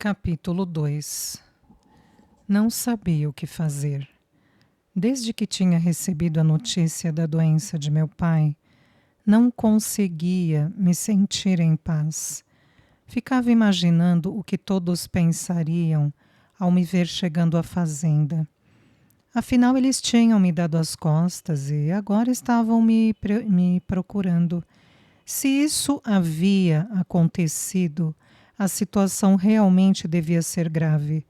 Capítulo 2. Não sabia o que fazer. Desde que tinha recebido a notícia da doença de meu pai, não conseguia me sentir em paz. Ficava imaginando o que todos pensariam ao me ver chegando à fazenda. Afinal, eles tinham me dado as costas e agora estavam me procurando. Se isso havia acontecido, a situação realmente devia ser grave.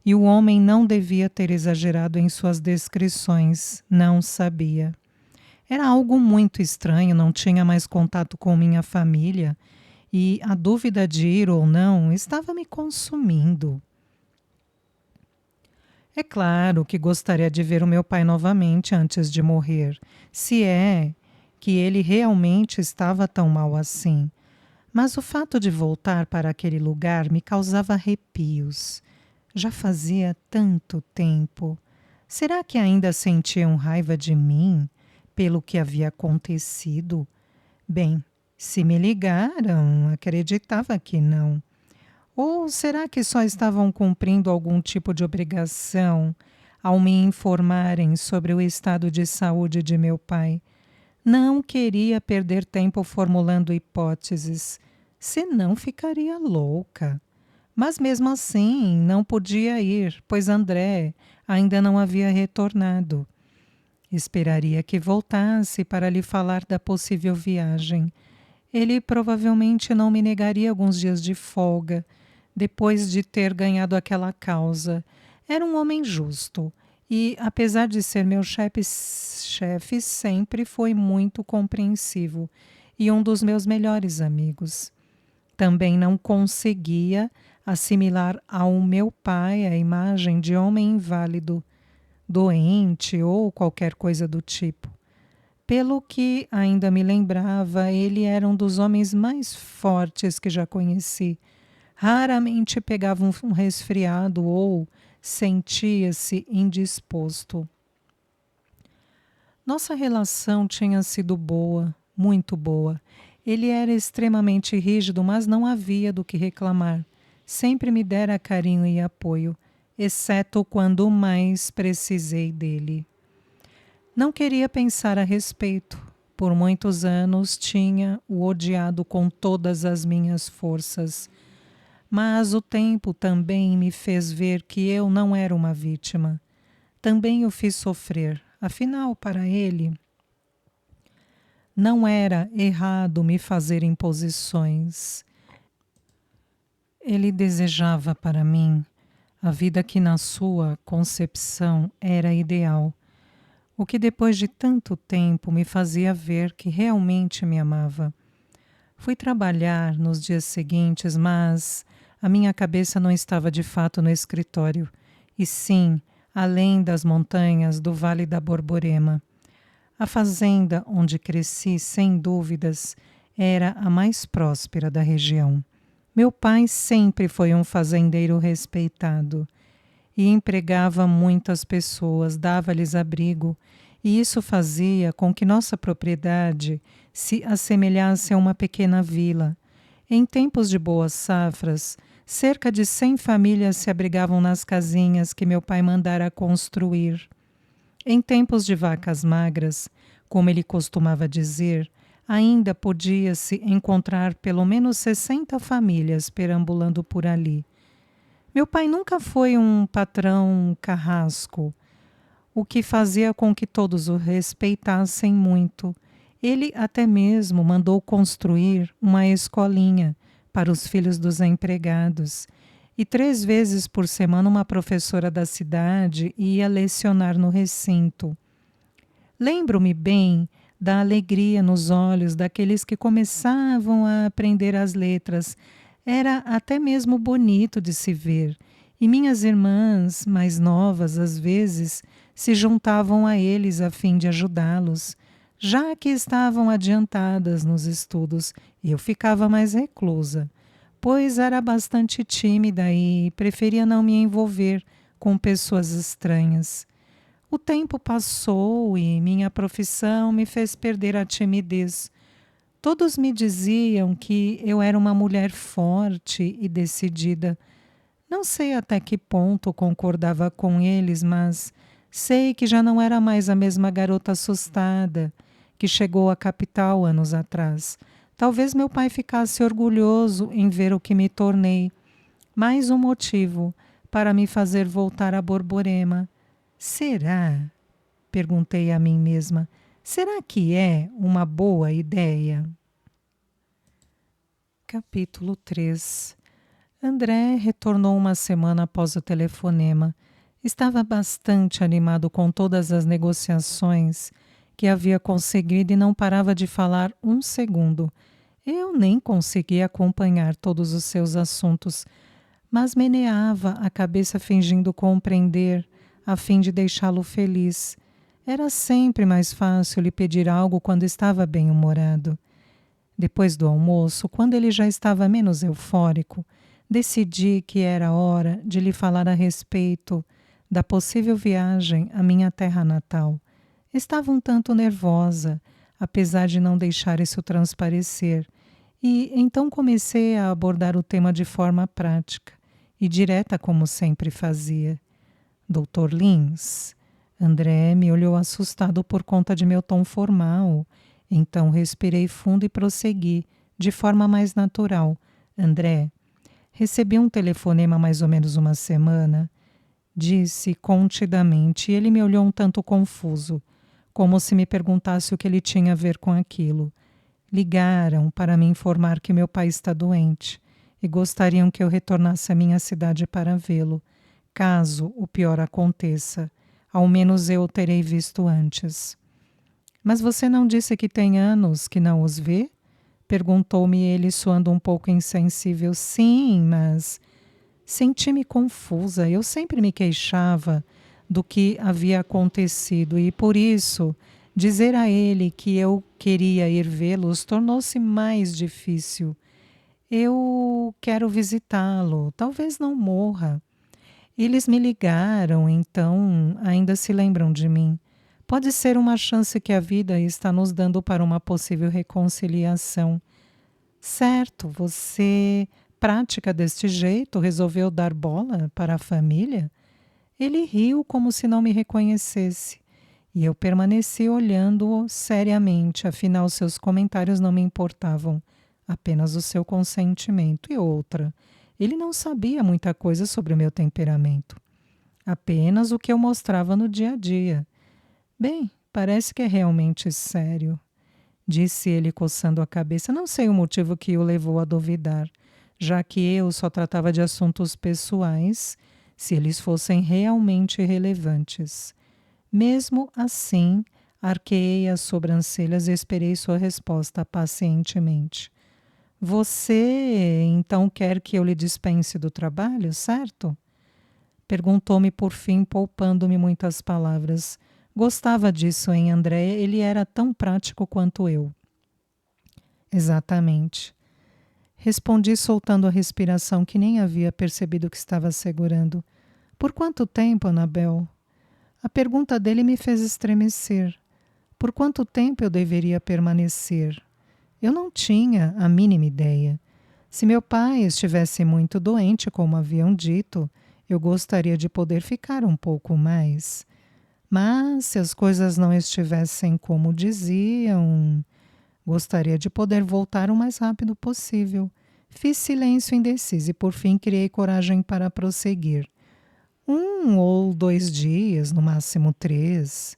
E o homem não devia ter exagerado em suas descrições, não sabia. Era algo muito estranho, não tinha mais contato com minha família e a dúvida de ir ou não estava me consumindo. É claro que gostaria de ver o meu pai novamente antes de morrer, se é que ele realmente estava tão mal assim. Mas o fato de voltar para aquele lugar me causava arrepios. Já fazia tanto tempo. Será que ainda sentiam raiva de mim pelo que havia acontecido? Bem, se me ligaram, acreditava que não. Ou será que só estavam cumprindo algum tipo de obrigação ao me informarem sobre o estado de saúde de meu pai? Não queria perder tempo formulando hipóteses, senão ficaria louca. Mas mesmo assim, não podia ir, pois André ainda não havia retornado. Esperaria que voltasse para lhe falar da possível viagem. Ele provavelmente não me negaria alguns dias de folga, depois de ter ganhado aquela causa. Era um homem justo e, apesar de ser meu chefe, sempre foi muito compreensivo e um dos meus melhores amigos. Também não conseguia assimilar ao meu pai a imagem de homem inválido, doente ou qualquer coisa do tipo. Pelo que ainda me lembrava, ele era um dos homens mais fortes que já conheci. Raramente pegava um resfriado ou sentia-se indisposto. Nossa relação tinha sido boa, muito boa. Ele era extremamente rígido, mas não havia do que reclamar. Sempre me dera carinho e apoio, exceto quando mais precisei dele. Não queria pensar a respeito. Por muitos anos tinha o odiado com todas as minhas forças. Mas o tempo também me fez ver que eu não era uma vítima. Também o fiz sofrer. Afinal, para ele, não era errado me fazer imposições. Ele desejava para mim a vida que na sua concepção era ideal, o que depois de tanto tempo me fazia ver que realmente me amava. Fui trabalhar nos dias seguintes, mas a minha cabeça não estava de fato no escritório, e sim além das montanhas do Vale da Borborema. A fazenda onde cresci, sem dúvidas, era a mais próspera da região. Meu pai sempre foi um fazendeiro respeitado e empregava muitas pessoas, dava-lhes abrigo, e isso fazia com que nossa propriedade se assemelhasse a uma pequena vila. Em tempos de boas safras, cerca de 100 famílias se abrigavam nas casinhas que meu pai mandara construir. Em tempos de vacas magras, como ele costumava dizer, ainda podia-se encontrar pelo menos 60 famílias perambulando por ali. Meu pai nunca foi um patrão carrasco, o que fazia com que todos o respeitassem muito. Ele até mesmo mandou construir uma escolinha para os filhos dos empregados. E 3 vezes por semana uma professora da cidade ia lecionar no recinto. Lembro-me bem da alegria nos olhos daqueles que começavam a aprender as letras. Era até mesmo bonito de se ver. E minhas irmãs, mais novas às vezes, se juntavam a eles a fim de ajudá-los. Já que estavam adiantadas nos estudos, eu ficava mais reclusa, pois era bastante tímida e preferia não me envolver com pessoas estranhas. O tempo passou e minha profissão me fez perder a timidez. Todos me diziam que eu era uma mulher forte e decidida. Não sei até que ponto concordava com eles, mas sei que já não era mais a mesma garota assustada que chegou à capital anos atrás. Talvez meu pai ficasse orgulhoso em ver o que me tornei. Mais um motivo para me fazer voltar a Borborema. Será? Perguntei a mim mesma. Será que é uma boa ideia? Capítulo 3. André retornou uma semana após o telefonema. Estava bastante animado com todas as negociações que havia conseguido e não parava de falar um segundo. Eu nem conseguia acompanhar todos os seus assuntos, mas meneava a cabeça fingindo compreender, a fim de deixá-lo feliz. Era sempre mais fácil lhe pedir algo quando estava bem-humorado. Depois do almoço, quando ele já estava menos eufórico, decidi que era hora de lhe falar a respeito da possível viagem à minha terra natal. Estava um tanto nervosa, apesar de não deixar isso transparecer, e então comecei a abordar o tema de forma prática e direta como sempre fazia. Doutor Lins, André me olhou assustado por conta de meu tom formal. Então respirei fundo e prossegui, de forma mais natural. André, recebi um telefonema há mais ou menos uma semana. Disse contidamente e ele me olhou um tanto confuso, como se me perguntasse o que ele tinha a ver com aquilo. Ligaram para me informar que meu pai está doente e gostariam que eu retornasse à minha cidade para vê-lo. Caso o pior aconteça, ao menos eu o terei visto antes. Mas você não disse que tem anos que não os vê? Perguntou-me ele, soando um pouco insensível. Sim, mas senti-me confusa. Eu sempre me queixava do que havia acontecido e, por isso, dizer a ele que eu queria ir vê-los tornou-se mais difícil. Eu quero visitá-lo. Talvez não morra. Eles me ligaram, então ainda se lembram de mim. Pode ser uma chance que a vida está nos dando para uma possível reconciliação. Certo, você, prática deste jeito, resolveu dar bola para a família? Ele riu como se não me reconhecesse. E eu permaneci olhando-o seriamente, afinal seus comentários não me importavam, apenas o seu consentimento. E outra, ele não sabia muita coisa sobre o meu temperamento, apenas o que eu mostrava no dia a dia. Bem, parece que é realmente sério, disse ele coçando a cabeça. Não sei o motivo que o levou a duvidar, já que eu só tratava de assuntos pessoais, se eles fossem realmente relevantes. Mesmo assim, arqueei as sobrancelhas e esperei sua resposta pacientemente. Você então quer que eu lhe dispense do trabalho, certo? Perguntou-me por fim, poupando-me muitas palavras. Gostava disso em André, ele era tão prático quanto eu. Exatamente. Respondi soltando a respiração que nem havia percebido que estava segurando. Por quanto tempo, Anabel? A pergunta dele me fez estremecer. Por quanto tempo eu deveria permanecer? Eu não tinha a mínima ideia. Se meu pai estivesse muito doente, como haviam dito, eu gostaria de poder ficar um pouco mais. Mas se as coisas não estivessem como diziam, gostaria de poder voltar o mais rápido possível. Fiz silêncio indeciso e por fim criei coragem para prosseguir. 1 ou 2 dias, no máximo 3.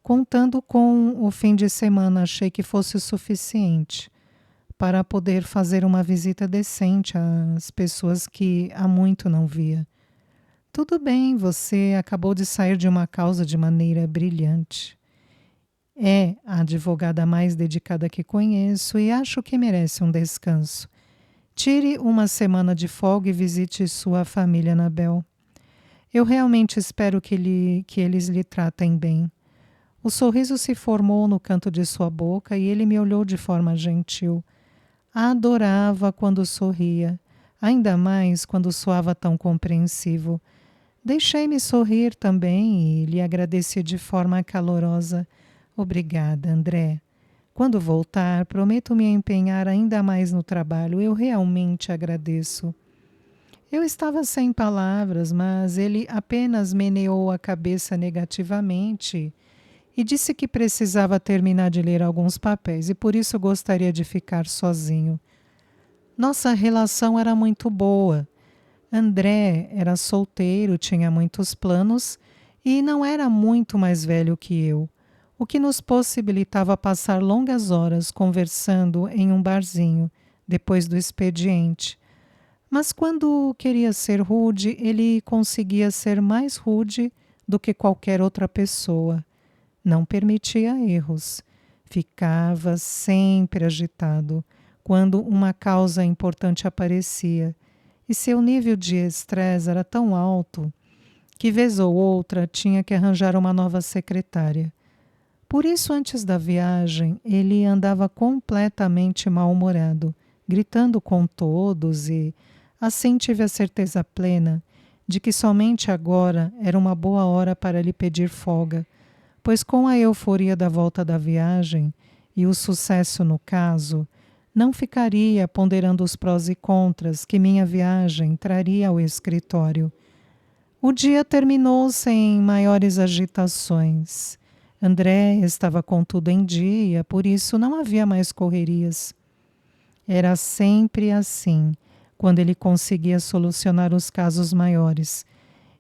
Contando com o fim de semana, achei que fosse o suficiente para poder fazer uma visita decente às pessoas que há muito não via. Tudo bem, você acabou de sair de uma causa de maneira brilhante. É a advogada mais dedicada que conheço e acho que merece um descanso. Tire uma semana de folga e visite sua família, Anabel. Eu realmente espero que eles lhe tratem bem. O sorriso se formou no canto de sua boca e ele me olhou de forma gentil. Adorava quando sorria, ainda mais quando soava tão compreensivo. Deixei-me sorrir também e lhe agradeci de forma calorosa. Obrigada, André. Quando voltar, prometo me empenhar ainda mais no trabalho. Eu realmente agradeço. Eu estava sem palavras, mas ele apenas meneou a cabeça negativamente e disse que precisava terminar de ler alguns papéis e por isso gostaria de ficar sozinho. Nossa relação era muito boa. André era solteiro, tinha muitos planos e não era muito mais velho que eu, o que nos possibilitava passar longas horas conversando em um barzinho depois do expediente. Mas quando queria ser rude, ele conseguia ser mais rude do que qualquer outra pessoa. Não permitia erros. Ficava sempre agitado quando uma causa importante aparecia. E seu nível de estresse era tão alto que, vez ou outra, tinha que arranjar uma nova secretária. Por isso, antes da viagem, ele andava completamente mal-humorado, gritando com todos e, assim, tive a certeza plena de que somente agora era uma boa hora para lhe pedir folga, pois com a euforia da volta da viagem e o sucesso no caso, não ficaria ponderando os prós e contras que minha viagem traria ao escritório. O dia terminou sem maiores agitações. André estava com tudo em dia, por isso não havia mais correrias. Era sempre assim, quando ele conseguia solucionar os casos maiores.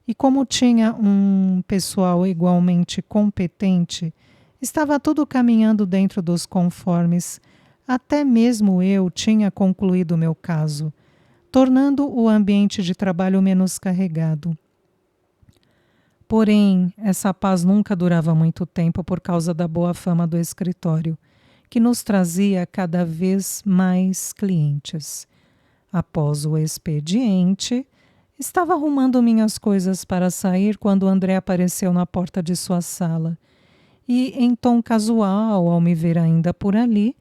E como tinha um pessoal igualmente competente, estava tudo caminhando dentro dos conformes. Até mesmo eu tinha concluído o meu caso, tornando o ambiente de trabalho menos carregado. Porém, essa paz nunca durava muito tempo por causa da boa fama do escritório, que nos trazia cada vez mais clientes. Após o expediente, estava arrumando minhas coisas para sair quando André apareceu na porta de sua sala e, em tom casual, ao me ver ainda por ali,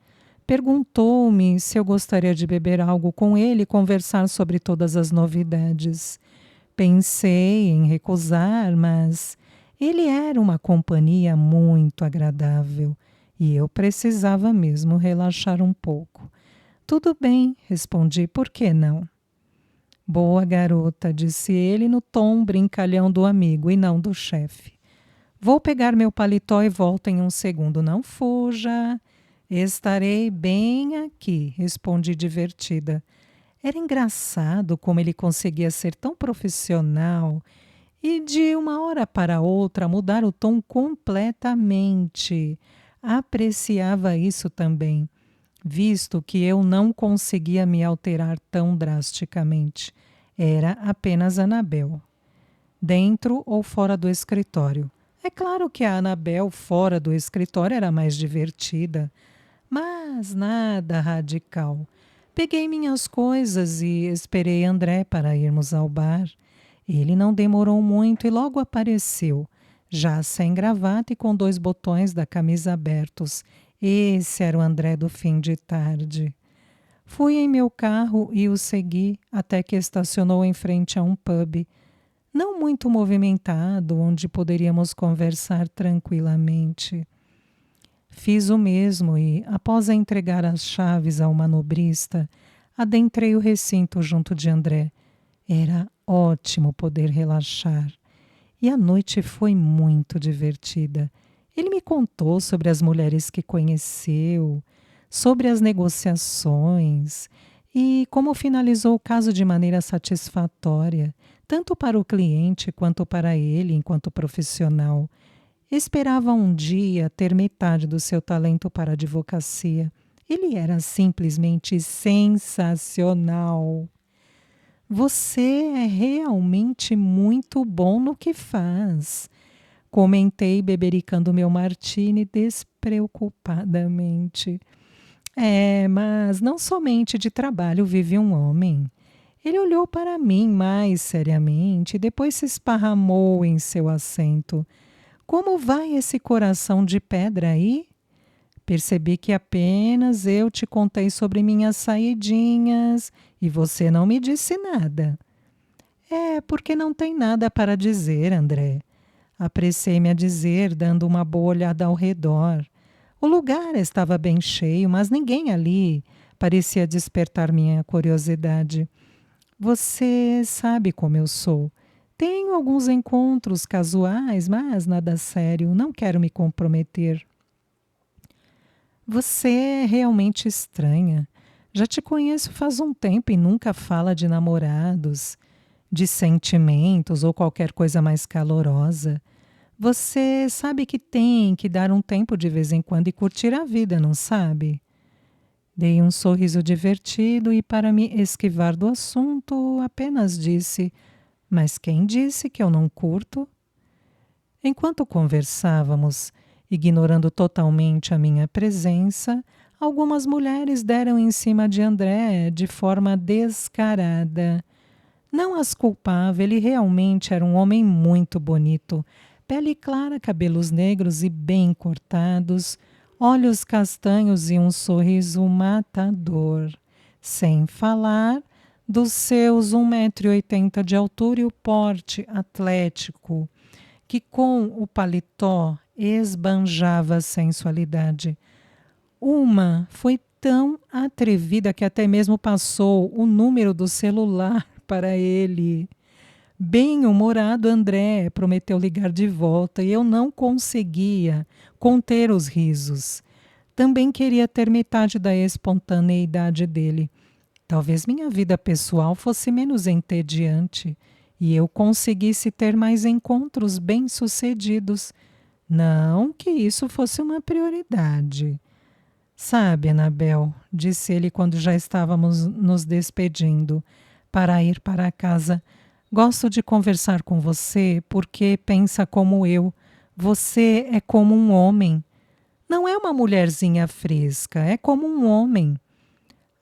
perguntou-me se eu gostaria de beber algo com ele e conversar sobre todas as novidades. Pensei em recusar, mas ele era uma companhia muito agradável e eu precisava mesmo relaxar um pouco. Tudo bem, respondi, por que não? Boa garota, disse ele no tom brincalhão do amigo e não do chefe. Vou pegar meu paletó e volto em um segundo. Não fuja. Estarei bem aqui, respondi divertida. Era engraçado como ele conseguia ser tão profissional e de uma hora para outra mudar o tom completamente. Apreciava isso também, visto que eu não conseguia me alterar tão drasticamente. Era apenas Anabel, dentro ou fora do escritório. É claro que a Anabel fora do escritório era mais divertida, mas nada radical. Peguei minhas coisas e esperei André para irmos ao bar. Ele não demorou muito e logo apareceu, já sem gravata e com 2 botões da camisa abertos. Esse era o André do fim de tarde. Fui em meu carro e o segui até que estacionou em frente a um pub, não muito movimentado, onde poderíamos conversar tranquilamente. Fiz o mesmo e, após entregar as chaves ao manobrista, adentrei o recinto junto de André. Era ótimo poder relaxar. E a noite foi muito divertida. Ele me contou sobre as mulheres que conheceu, sobre as negociações e como finalizou o caso de maneira satisfatória, tanto para o cliente quanto para ele enquanto profissional. Esperava um dia ter metade do seu talento para a advocacia. Ele era simplesmente sensacional. Você é realmente muito bom no que faz. Comentei, bebericando meu martini despreocupadamente. É, mas não somente de trabalho vive um homem. Ele olhou para mim mais seriamente e depois se esparramou em seu assento. Como vai esse coração de pedra aí? Percebi que apenas eu te contei sobre minhas saidinhas e você não me disse nada. É, porque não tem nada para dizer, André. Apressei-me a dizer, dando uma boa olhada ao redor. O lugar estava bem cheio, mas ninguém ali parecia despertar minha curiosidade. Você sabe como eu sou. Tenho alguns encontros casuais, mas nada sério. Não quero me comprometer. Você é realmente estranha. Já te conheço faz um tempo e nunca fala de namorados, de sentimentos ou qualquer coisa mais calorosa. Você sabe que tem que dar um tempo de vez em quando e curtir a vida, não sabe? Dei um sorriso divertido e, para me esquivar do assunto, apenas disse: Mas quem disse que eu não curto? Enquanto conversávamos, ignorando totalmente a minha presença, algumas mulheres deram em cima de André de forma descarada. Não as culpava, ele realmente era um homem muito bonito. Pele clara, cabelos negros e bem cortados, olhos castanhos e um sorriso matador. Sem falar dos seus 1,80 m de altura e o porte atlético, que com o paletó esbanjava a sensualidade. Uma foi tão atrevida que até mesmo passou o número do celular para ele. Bem-humorado, André prometeu ligar de volta e eu não conseguia conter os risos. Também queria ter metade da espontaneidade dele. Talvez minha vida pessoal fosse menos entediante e eu conseguisse ter mais encontros bem-sucedidos. Não que isso fosse uma prioridade. Sabe, Anabel, disse ele quando já estávamos nos despedindo, para ir para casa. Gosto de conversar com você porque pensa como eu. Você é como um homem. Não é uma mulherzinha fresca, é como um homem.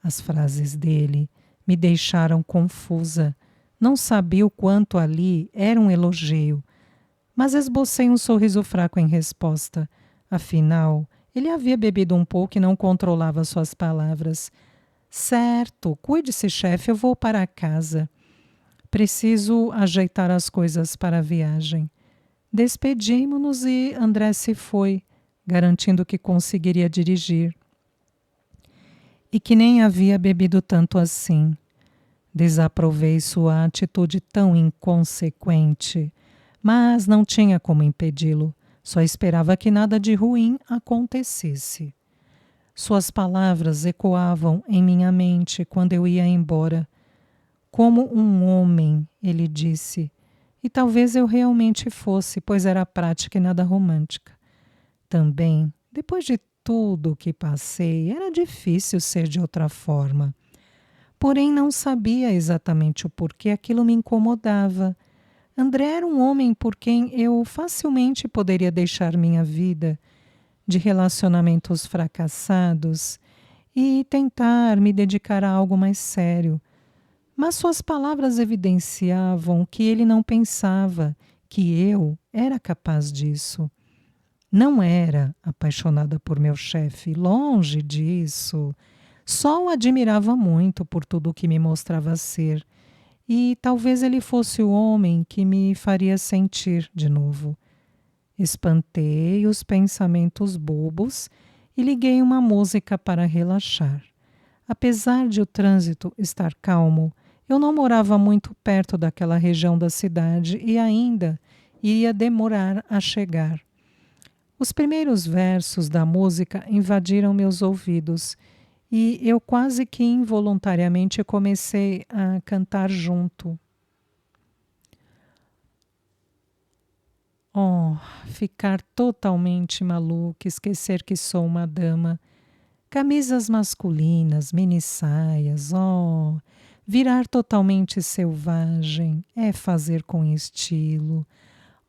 As frases dele me deixaram confusa. Não sabia o quanto ali era um elogio, mas esbocei um sorriso fraco em resposta. Afinal, ele havia bebido um pouco e não controlava suas palavras. Certo, cuide-se, chefe, eu vou para casa. Preciso ajeitar as coisas para a viagem. Despedimos-nos e André se foi, garantindo que conseguiria dirigir. E que nem havia bebido tanto assim. Desaprovei sua atitude tão inconsequente, mas não tinha como impedi-lo. Só esperava que nada de ruim acontecesse. Suas palavras ecoavam em minha mente quando eu ia embora. Como um homem, ele disse. E talvez eu realmente fosse, pois era prática e nada romântica. Também, depois de tudo o que passei, era difícil ser de outra forma. Porém, não sabia exatamente o porquê aquilo me incomodava. André era um homem por quem eu facilmente poderia deixar minha vida de relacionamentos fracassados e tentar me dedicar a algo mais sério. Mas suas palavras evidenciavam que ele não pensava que eu era capaz disso. Não era apaixonada por meu chefe, longe disso. Só o admirava muito por tudo o que me mostrava ser. E talvez ele fosse o homem que me faria sentir de novo. Espantei os pensamentos bobos e liguei uma música para relaxar. Apesar de o trânsito estar calmo, eu não morava muito perto daquela região da cidade e ainda iria demorar a chegar. Os primeiros versos da música invadiram meus ouvidos e eu quase que involuntariamente comecei a cantar junto. Oh, ficar totalmente maluca, esquecer que sou uma dama. Camisas masculinas, mini-saias, oh, virar totalmente selvagem, é fazer com estilo.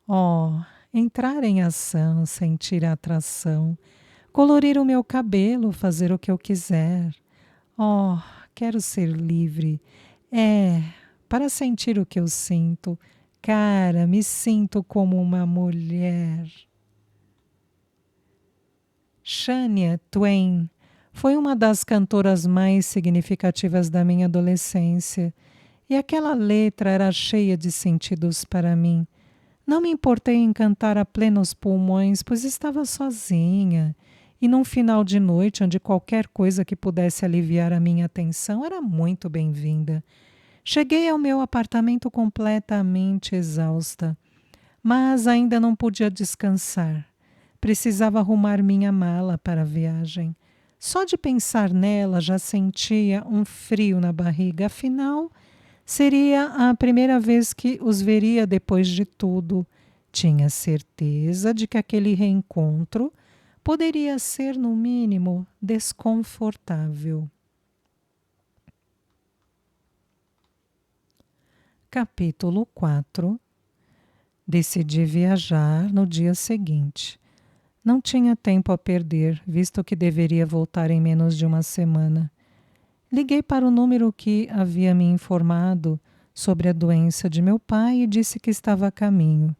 Oh, entrar em ação, sentir a atração, colorir o meu cabelo, fazer o que eu quiser. Oh, quero ser livre. É, para sentir o que eu sinto. Cara, me sinto como uma mulher. Shania Twain foi uma das cantoras mais significativas da minha adolescência, e aquela letra era cheia de sentidos para mim. Não me importei em cantar a plenos pulmões, pois estava sozinha, e num final de noite onde qualquer coisa que pudesse aliviar a minha atenção era muito bem-vinda. Cheguei ao meu apartamento completamente exausta, mas ainda não podia descansar. Precisava arrumar minha mala para a viagem. Só de pensar nela já sentia um frio na barriga, afinal, seria a primeira vez que os veria depois de tudo. Tinha certeza de que aquele reencontro poderia ser, no mínimo, desconfortável. Capítulo 4. Decidi viajar no dia seguinte. Não tinha tempo a perder, visto que deveria voltar em menos de uma semana. Liguei para o número que havia me informado sobre a doença de meu pai e disse que estava a caminho.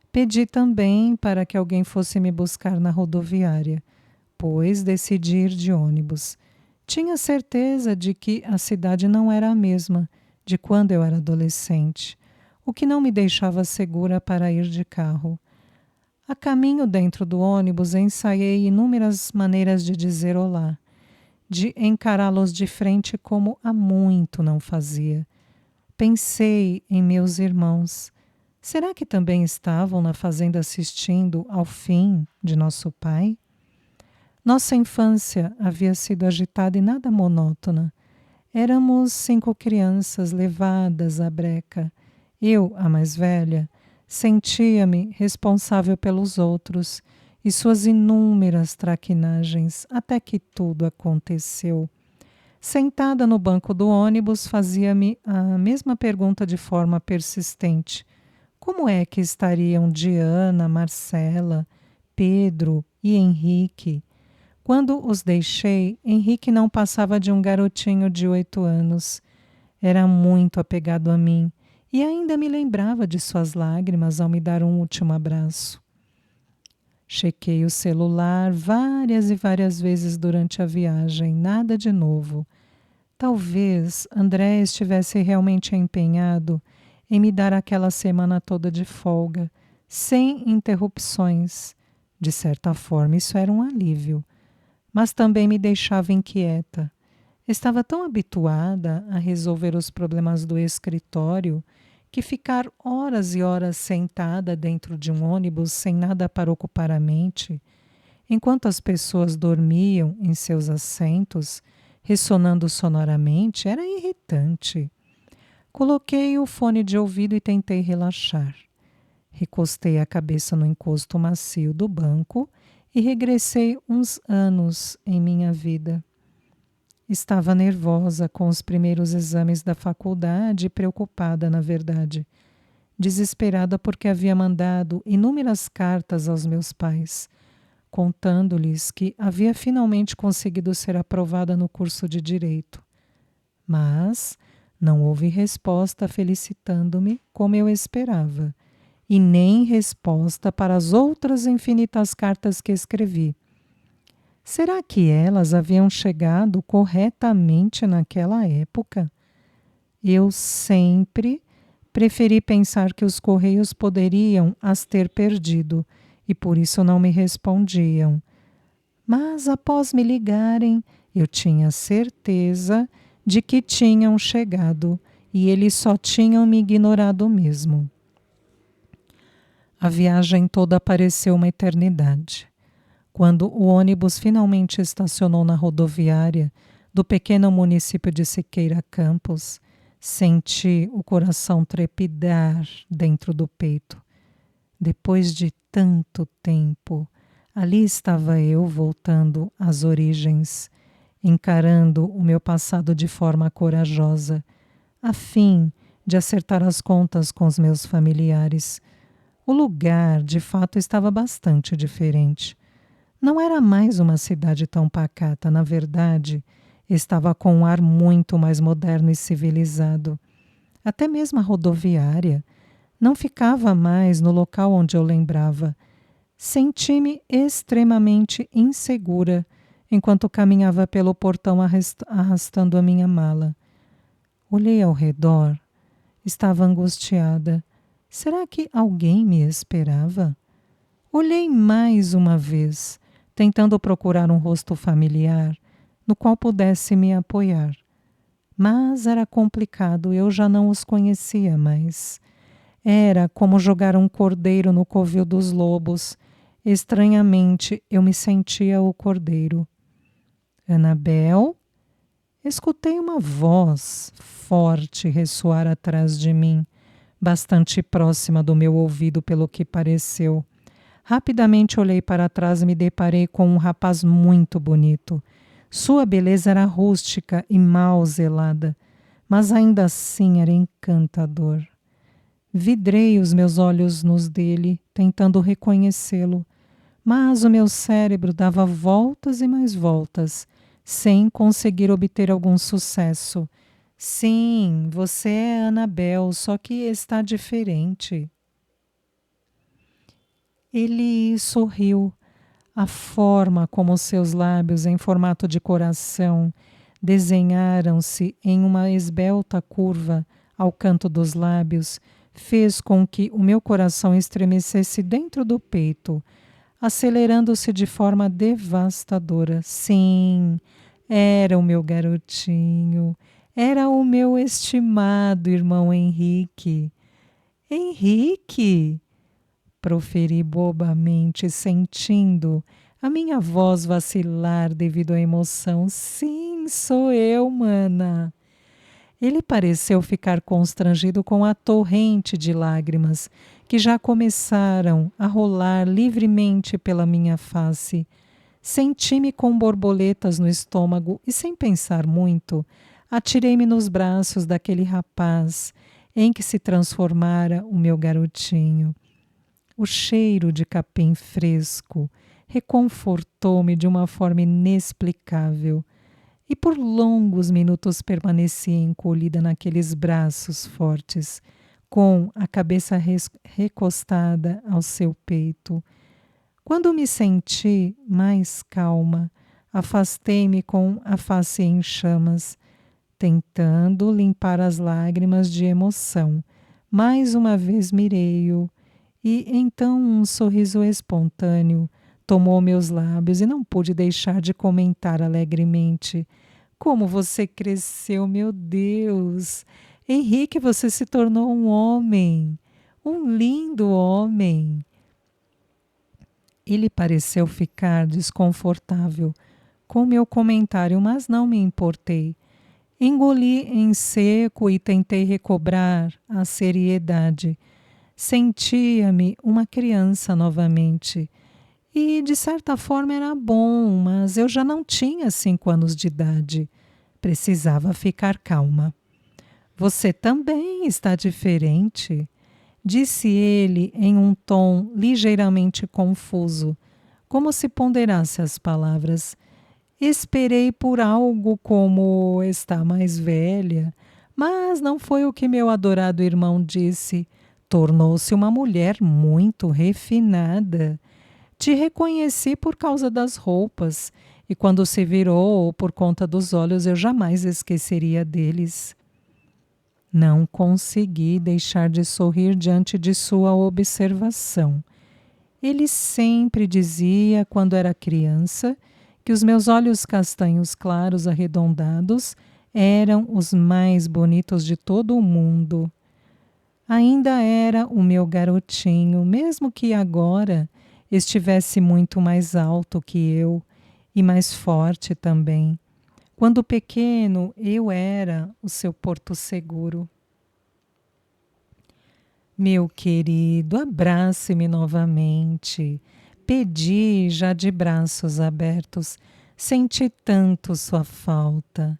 Pedi também para que alguém fosse me buscar na rodoviária, pois decidi ir de ônibus. Tinha certeza de que a cidade não era a mesma de quando eu era adolescente, o que não me deixava segura para ir de carro. A caminho dentro do ônibus, ensaiei inúmeras maneiras de dizer olá, de encará-los de frente como há muito não fazia. Pensei em meus irmãos. Será que também estavam na fazenda assistindo ao fim de nosso pai? Nossa infância havia sido agitada e nada monótona. Éramos 5 crianças levadas à breca. Eu, a mais velha, sentia-me responsável pelos outros e suas inúmeras traquinagens, até que tudo aconteceu. Sentada no banco do ônibus, fazia-me a mesma pergunta de forma persistente. Como é que estariam Diana, Marcela, Pedro e Henrique? Quando os deixei, Henrique não passava de um garotinho de 8 anos. Era muito apegado a mim e ainda me lembrava de suas lágrimas ao me dar um último abraço. Chequei o celular várias e várias vezes durante a viagem, nada de novo. Talvez André estivesse realmente empenhado em me dar aquela semana toda de folga, sem interrupções. De certa forma, isso era um alívio, mas também me deixava inquieta. Estava tão habituada a resolver os problemas do escritório que ficar horas e horas sentada dentro de um ônibus sem nada para ocupar a mente, enquanto as pessoas dormiam em seus assentos, ressonando sonoramente, era irritante. Coloquei o fone de ouvido e tentei relaxar. Recostei a cabeça no encosto macio do banco e regressei uns anos em minha vida. Estava nervosa com os primeiros exames da faculdade e preocupada, na verdade. Desesperada porque havia mandado inúmeras cartas aos meus pais, contando-lhes que havia finalmente conseguido ser aprovada no curso de Direito. Mas não houve resposta felicitando-me como eu esperava, e nem resposta para as outras infinitas cartas que escrevi. Será que elas haviam chegado corretamente naquela época? Eu sempre preferi pensar que os correios poderiam as ter perdido e por isso não me respondiam. Mas após me ligarem, eu tinha certeza de que tinham chegado e eles só tinham me ignorado mesmo. A viagem toda pareceu uma eternidade. Quando o ônibus finalmente estacionou na rodoviária do pequeno município de Siqueira Campos, senti o coração trepidar dentro do peito. Depois de tanto tempo, ali estava eu voltando às origens, encarando o meu passado de forma corajosa, a fim de acertar as contas com os meus familiares. O lugar, de fato, estava bastante diferente. Não era mais uma cidade tão pacata, na verdade, estava com um ar muito mais moderno e civilizado. Até mesmo a rodoviária não ficava mais no local onde eu lembrava. Senti-me extremamente insegura enquanto caminhava pelo portão arrastando a minha mala. Olhei ao redor. Estava angustiada. Será que alguém me esperava? Olhei mais uma vez, tentando procurar um rosto familiar no qual pudesse me apoiar. Mas era complicado, eu já não os conhecia mais. Era como jogar um cordeiro no covil dos lobos. Estranhamente, eu me sentia o cordeiro. Anabel? Escutei uma voz forte ressoar atrás de mim, bastante próxima do meu ouvido, pelo que pareceu. Rapidamente olhei para trás e me deparei com um rapaz muito bonito. Sua beleza era rústica e mal zelada, mas ainda assim era encantador. Vidrei os meus olhos nos dele, tentando reconhecê-lo, mas o meu cérebro dava voltas e mais voltas, sem conseguir obter algum sucesso. Sim, você é Anabel, só que está diferente. Ele sorriu. A forma como seus lábios, em formato de coração, desenharam-se em uma esbelta curva ao canto dos lábios, fez com que o meu coração estremecesse dentro do peito, acelerando-se de forma devastadora. Sim, era o meu garotinho, era o meu estimado irmão Henrique. Henrique! Proferi bobamente, sentindo a minha voz vacilar devido à emoção. Sim, sou eu, mana. Ele pareceu ficar constrangido com a torrente de lágrimas que já começaram a rolar livremente pela minha face. Senti-me com borboletas no estômago e, sem pensar muito, atirei-me nos braços daquele rapaz em que se transformara o meu garotinho. O cheiro de capim fresco reconfortou-me de uma forma inexplicável, e por longos minutos permaneci encolhida naqueles braços fortes, com a cabeça recostada ao seu peito. Quando me senti mais calma, afastei-me com a face em chamas, tentando limpar as lágrimas de emoção. Mais uma vez mirei-o, e então um sorriso espontâneo tomou meus lábios e não pude deixar de comentar alegremente: como você cresceu, meu Deus! Henrique, você se tornou um homem, um lindo homem. Ele pareceu ficar desconfortável com meu comentário, mas não me importei. Engoli em seco e tentei recobrar a seriedade. Sentia-me uma criança novamente. E, de certa forma, era bom, mas eu já não tinha 5 anos de idade. Precisava ficar calma. Você também está diferente, disse ele em um tom ligeiramente confuso, como se ponderasse as palavras. Esperei por algo como está mais velha, mas não foi o que meu adorado irmão disse. Tornou-se uma mulher muito refinada. Te reconheci por causa das roupas, e quando se virou por conta dos olhos, eu jamais esqueceria deles. Não consegui deixar de sorrir diante de sua observação. Ele sempre dizia, quando era criança, que os meus olhos castanhos claros arredondados eram os mais bonitos de todo o mundo. Ainda era o meu garotinho, mesmo que agora estivesse muito mais alto que eu e mais forte também. Quando pequeno, eu era o seu porto seguro. Meu querido, abrace-me novamente. Pedi já de braços abertos. Senti tanto sua falta.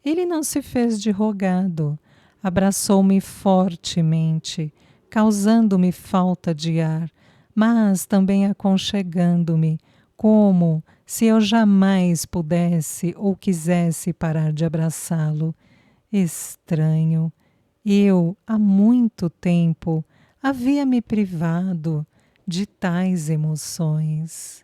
Ele não se fez de rogado. Abraçou-me fortemente, causando-me falta de ar, mas também aconchegando-me, como se eu jamais pudesse ou quisesse parar de abraçá-lo. Estranho. Eu, há muito tempo, havia me privado de tais emoções.